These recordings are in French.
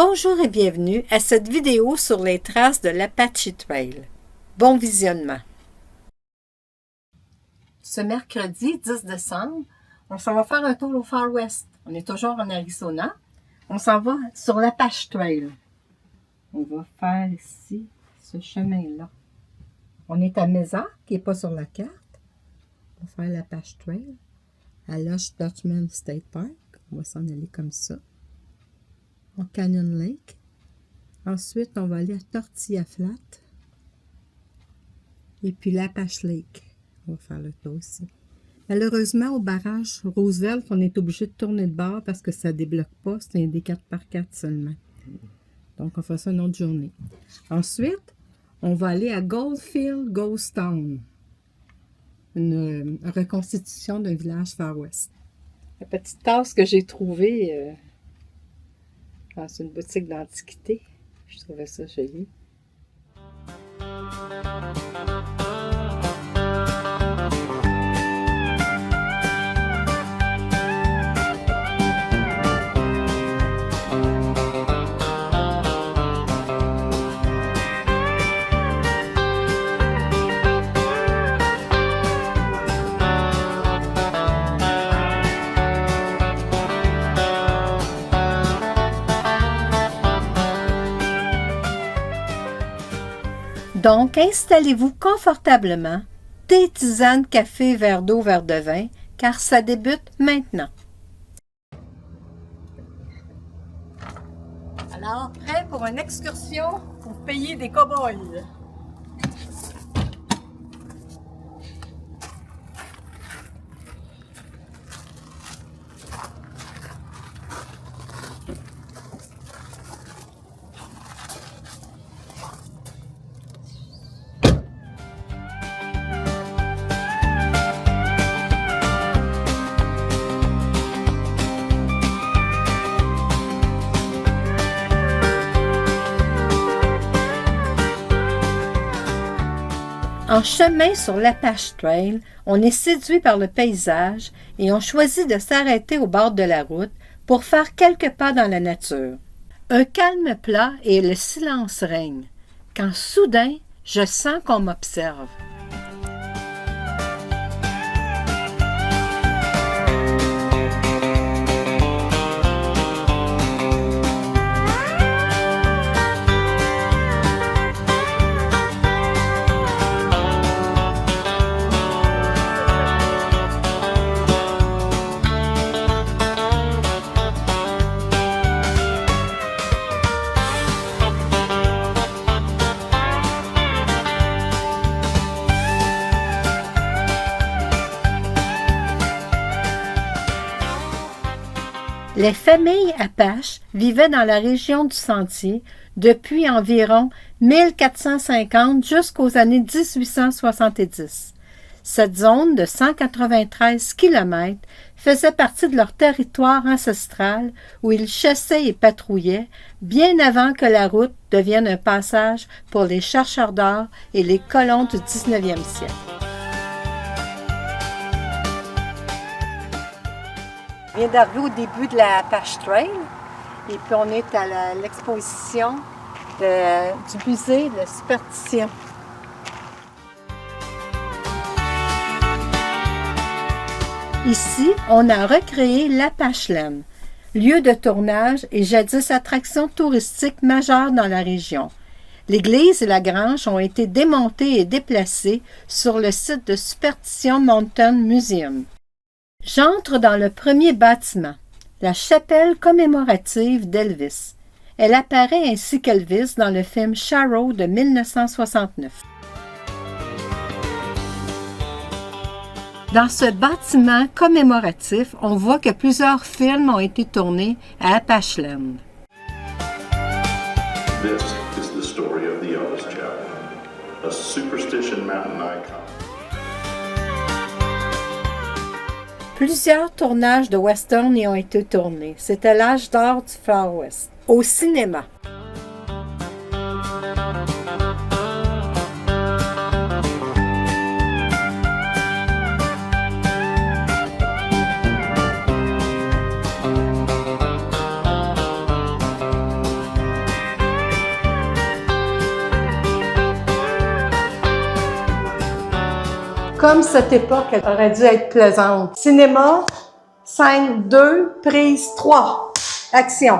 Bonjour et bienvenue à cette vidéo sur les traces de l'Apache Trail. Bon visionnement! Ce mercredi 10 décembre, on s'en va faire un tour au Far West. On est toujours en Arizona. On s'en va sur l'Apache Trail. On va faire ici ce chemin-là. On est à Mesa, qui n'est pas sur la carte. On va faire l'Apache Trail à Loch Dutchman State Park. On va s'en aller comme ça. Au Canyon Lake. Ensuite, on va aller à Tortilla Flat. Et puis l'Apache Lake. On va faire le tour aussi. Malheureusement, au barrage Roosevelt, on est obligé de tourner de bord parce que ça ne débloque pas. C'est un des 4x4 seulement. Donc, on fait ça une autre journée. Ensuite, on va aller à Goldfield Ghost Town. Une reconstitution d'un village Far West. La petite tasse que j'ai trouvée dans une boutique d'antiquité. Je trouvais ça joli. Donc, installez-vous confortablement, thé, tisane, café, verre d'eau, verre de vin, car ça débute maintenant. Alors, prêt pour une excursion pour payer des cow-boys. En chemin sur l'Apache Trail, on est séduit par le paysage et on choisit de s'arrêter au bord de la route pour faire quelques pas dans la nature. Un calme plat et le silence règne, quand soudain, je sens qu'on m'observe. Les familles Apaches vivaient dans la région du Sentier depuis environ 1450 jusqu'aux années 1870. Cette zone de 193 km faisait partie de leur territoire ancestral où ils chassaient et patrouillaient bien avant que la route devienne un passage pour les chercheurs d'or et les colons du 19e siècle. On vient d'arriver au début de la Apache Trail et puis on est à l'exposition du musée de superstition. Ici, on a recréé l'Apacheland, lieu de tournage et jadis attraction touristique majeure dans la région. L'église et la grange ont été démontées et déplacées sur le site de Superstition Mountain Museum. J'entre dans le premier bâtiment, la chapelle commémorative d'Elvis. Elle apparaît ainsi qu'Elvis dans le film Sharrow de 1969. Dans ce bâtiment commémoratif, on voit que plusieurs films ont été tournés à Apacheland. This is the story of the Elvis Chapel, a Superstition Mountain icon. Plusieurs tournages de western y ont été tournés. C'était l'âge d'or du Far West. Au cinéma. Comme cette époque elle aurait dû être plaisante. Cinéma, scène 2, prise 3. Action.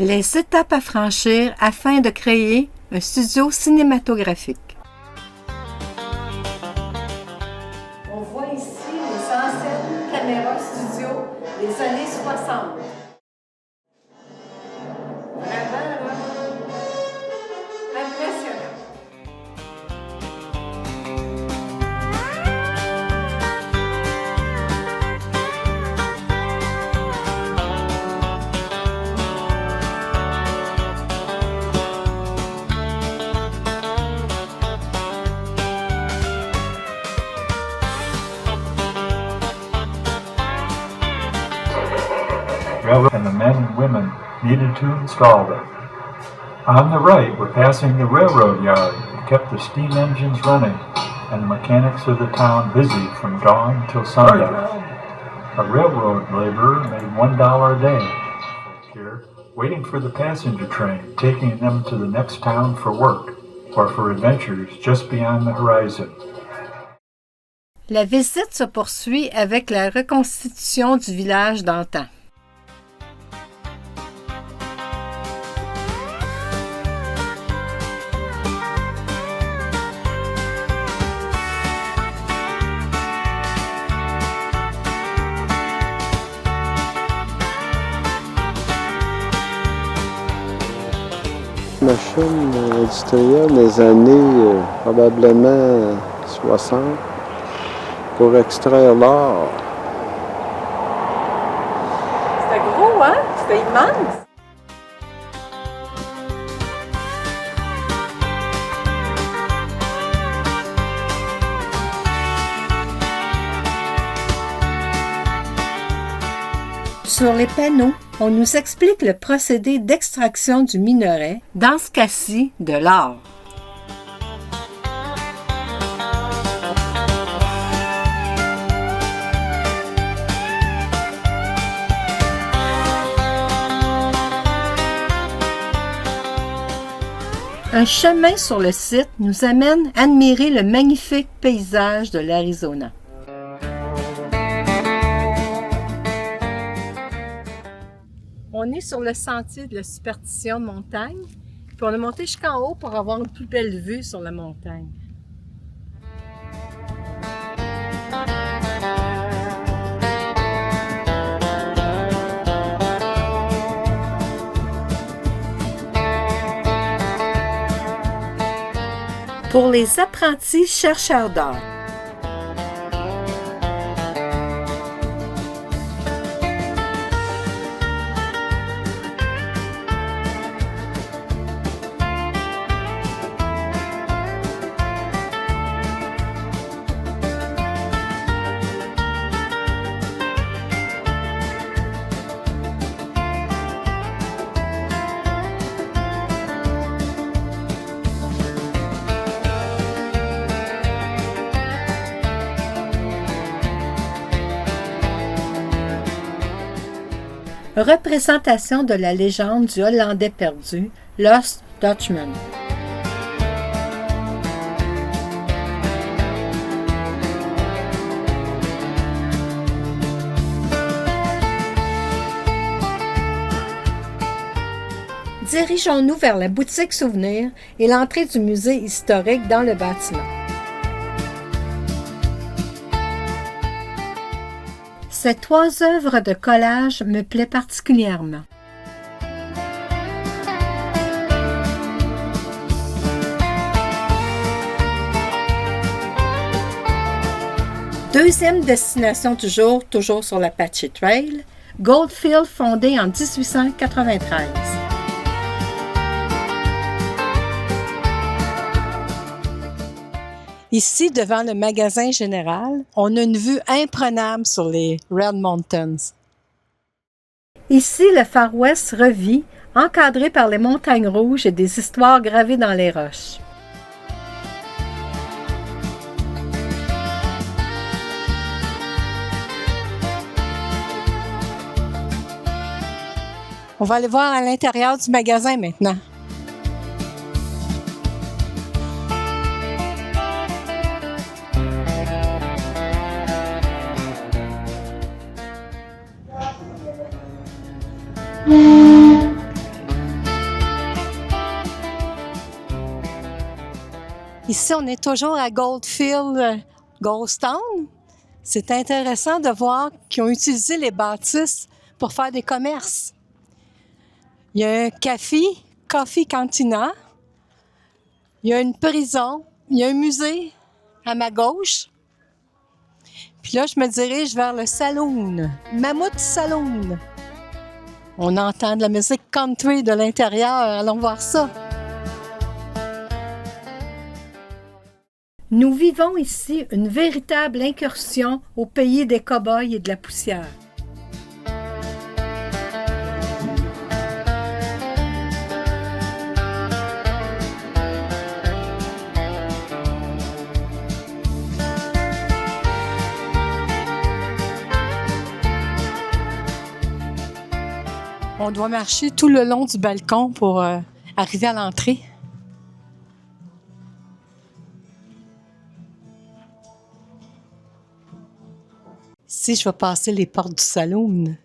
Les étapes à franchir afin de créer un studio cinématographique. On voit ici les anciennes caméras studio des années 60. Vraiment, là, impressionnant. And the men and women needed to install them. On the right, we're passing the railroad yard that kept the steam engines running and the mechanics of the town busy from dawn till sundown. A railroad laborer made $1 a day here, waiting for the passenger train, taking them to the next town for work or for adventures just beyond the horizon. La visite se poursuit avec la reconstitution du village d'antan. Machine industrielle des années probablement 60 pour extraire l'or. C'était gros, hein? C'était immense! Sur les panneaux, on nous explique le procédé d'extraction du minerai, dans ce cas-ci de l'or. Un chemin sur le site nous amène à admirer le magnifique paysage de l'Arizona. On est sur le sentier de la superstition de montagne, puis on est monté jusqu'en haut pour avoir une plus belle vue sur la montagne. Pour les apprentis chercheurs d'or. Représentation de la légende du Hollandais perdu, Lost Dutchman. Dirigeons-nous vers la boutique souvenir et l'entrée du musée historique dans le bâtiment. Ces trois œuvres de collage me plaisent particulièrement. Deuxième destination du jour, toujours sur l'Apache Trail, Goldfield fondé en 1893. Ici, devant le magasin général, on a une vue imprenable sur les Red Mountains. Ici, le Far West revit, encadré par les montagnes rouges et des histoires gravées dans les roches. On va aller voir à l'intérieur du magasin maintenant. Ici, on est toujours à Goldfield, Goldstown. C'est intéressant de voir qu'ils ont utilisé les bâtisses pour faire des commerces. Il y a un café, Coffee Cantina. Il y a une prison. Il y a un musée à ma gauche. Puis là, je me dirige vers le saloon, Mammoth Saloon. On entend de la musique country de l'intérieur. Allons voir ça. Nous vivons ici une véritable incursion au pays des cow-boys et de la poussière. On doit marcher tout le long du balcon pour arriver à l'entrée. Ici, je vais passer les portes du saloon.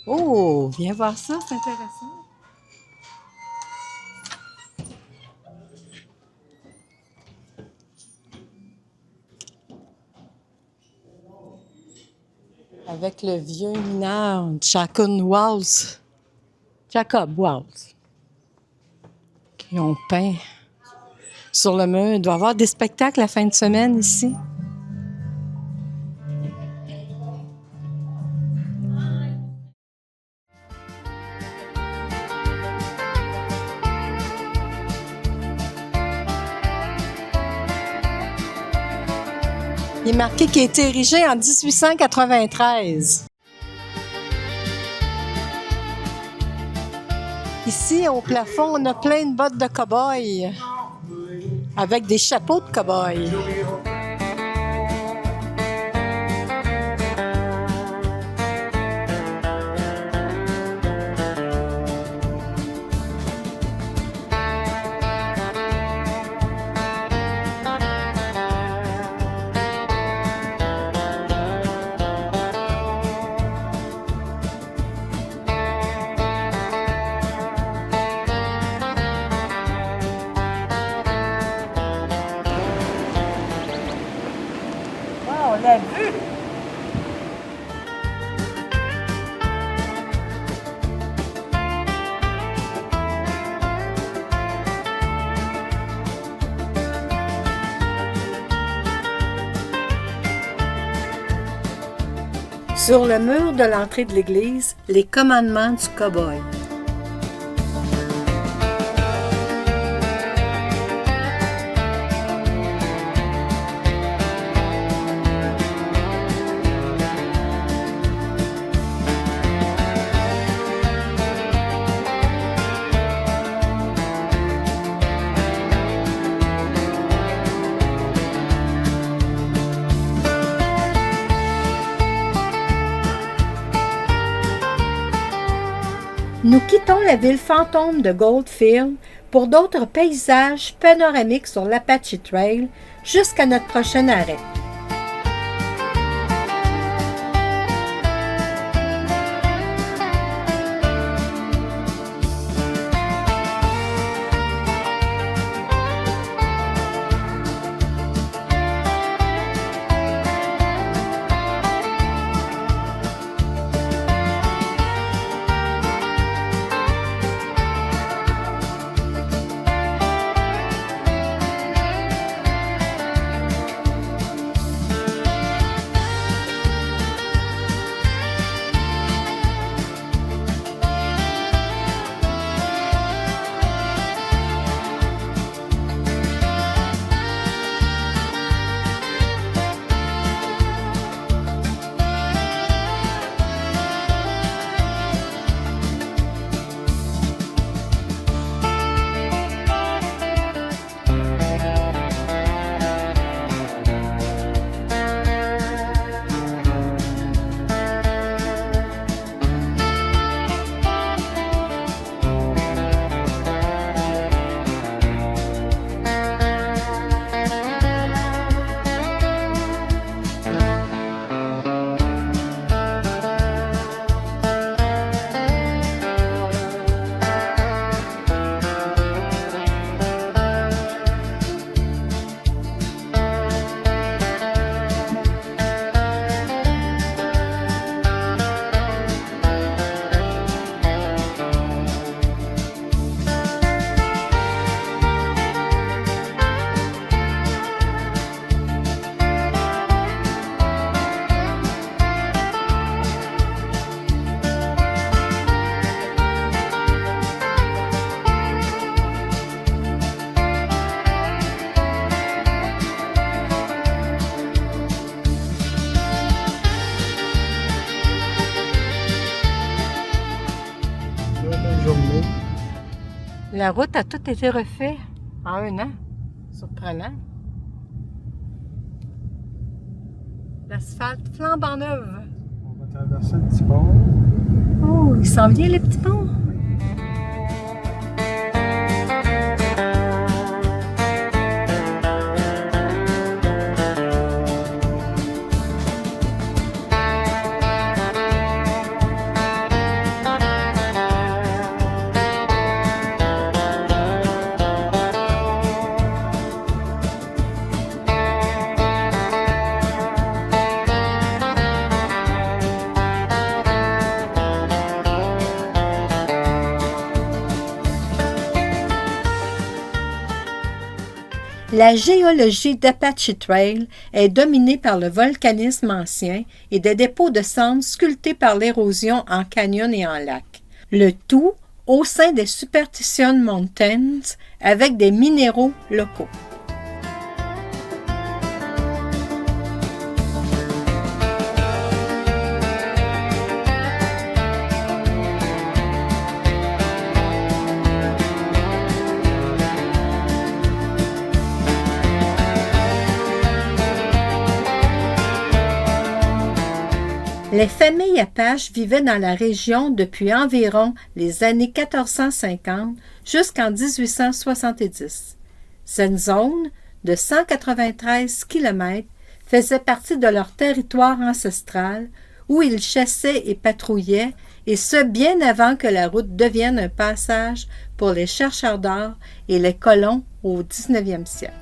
Oh, viens voir ça, c'est intéressant. Avec le vieux mineur Jacob Walls, qui ont peint sur le mur. Il doit y avoir des spectacles la fin de semaine ici. Il est marqué qu'il a été érigé en 1893. Ici, au plafond, on a plein de bottes de cow-boy avec des chapeaux de cow-boy. On l'a vu! Sur le mur de l'entrée de l'église, les commandements du cow-boy. Nous quittons la ville fantôme de Goldfield pour d'autres paysages panoramiques sur l'Apache Trail jusqu'à notre prochain arrêt. La route a tout été refait en 1 an. Surprenant. L'asphalte flambant neuve. On va traverser le petit pont. Oh, il s'en vient, les petits ponts. La géologie d'Apache Trail est dominée par le volcanisme ancien et des dépôts de cendres sculptés par l'érosion en canyon et en lac. Le tout au sein des Superstition Mountains avec des minéraux locaux. Les familles Apaches vivaient dans la région depuis environ les années 1450 jusqu'en 1870. Cette zone de 193 km faisait partie de leur territoire ancestral où ils chassaient et patrouillaient, et ce bien avant que la route devienne un passage pour les chercheurs d'or et les colons au 19e siècle.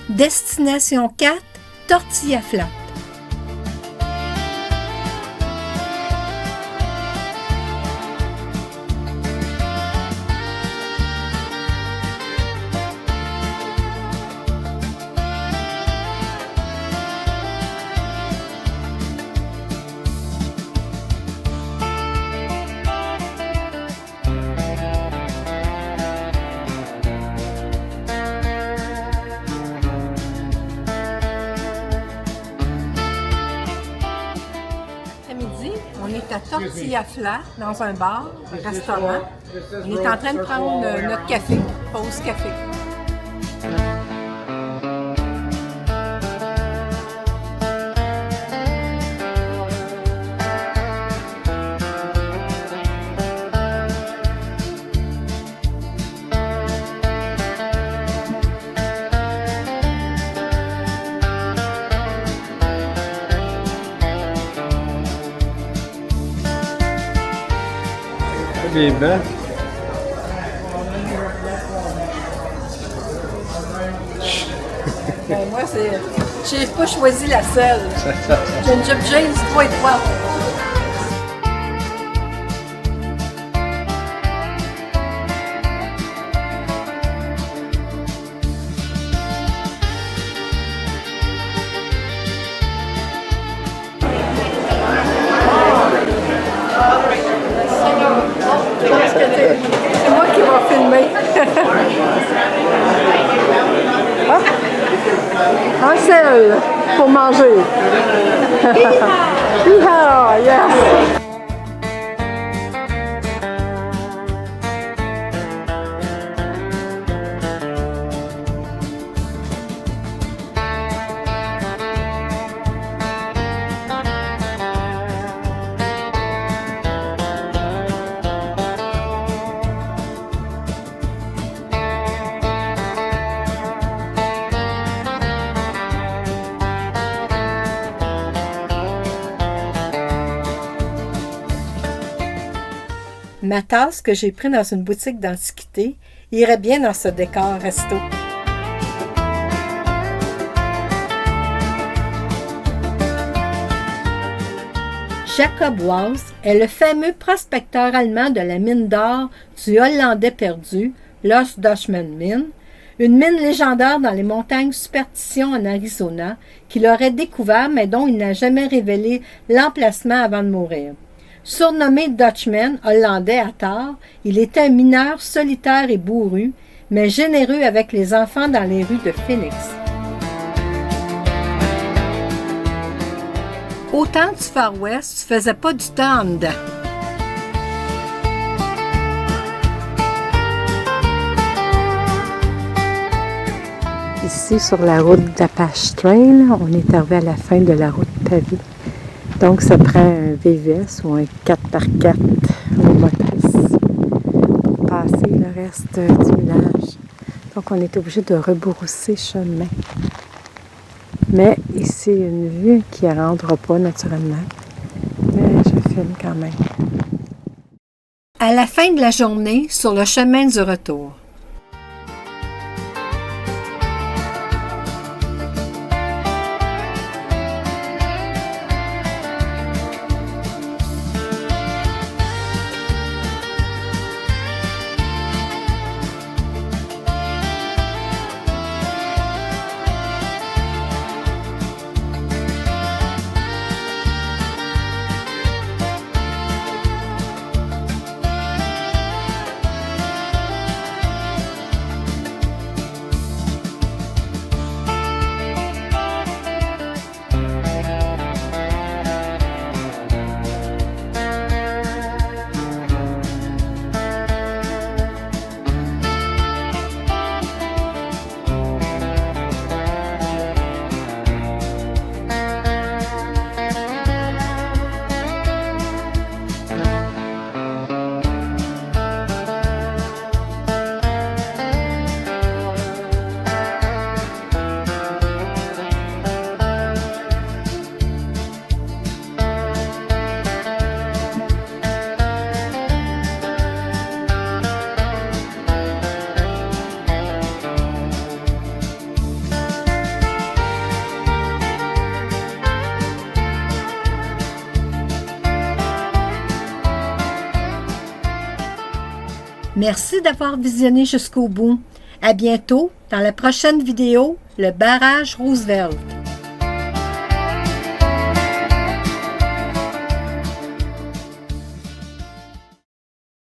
Destination 4, Tortilla Flat. On est à Tortilla Flat, dans un bar, un restaurant. On est en train de prendre notre café, pause café. Les bancs. Ben, moi, j'ai pas choisi la selle. J'ai une jupe jeans 3 et 3. C'est moi qui vais filmer. Un sel pour manger. Yeehaw, yes. Ma tasse que j'ai prise dans une boutique d'antiquité irait bien dans ce décor resto. Jacob Walls est le fameux prospecteur allemand de la mine d'or du Hollandais perdu, Lost Dutchman Mine, Une mine légendaire dans les montagnes Superstition en Arizona qu'il aurait découvert mais dont il n'a jamais révélé l'emplacement avant de mourir. Surnommé Dutchman, hollandais à tort, il était un mineur solitaire et bourru, mais généreux avec les enfants dans les rues de Phoenix. Au temps du Far West, tu faisais pas du temps en dedans. Ici, sur la route d'Apache Trail, on est arrivé à la fin de la route pavée. Donc, ça prend un VVS ou un 4x4 au motrice pour passer le reste du village. Donc, on est obligé de rebrousser chemin. Mais ici, une vue qui ne rendra pas naturellement. Mais je filme quand même. À la fin de la journée, sur le chemin du retour. Merci d'avoir visionné jusqu'au bout. À bientôt dans la prochaine vidéo, le barrage Roosevelt.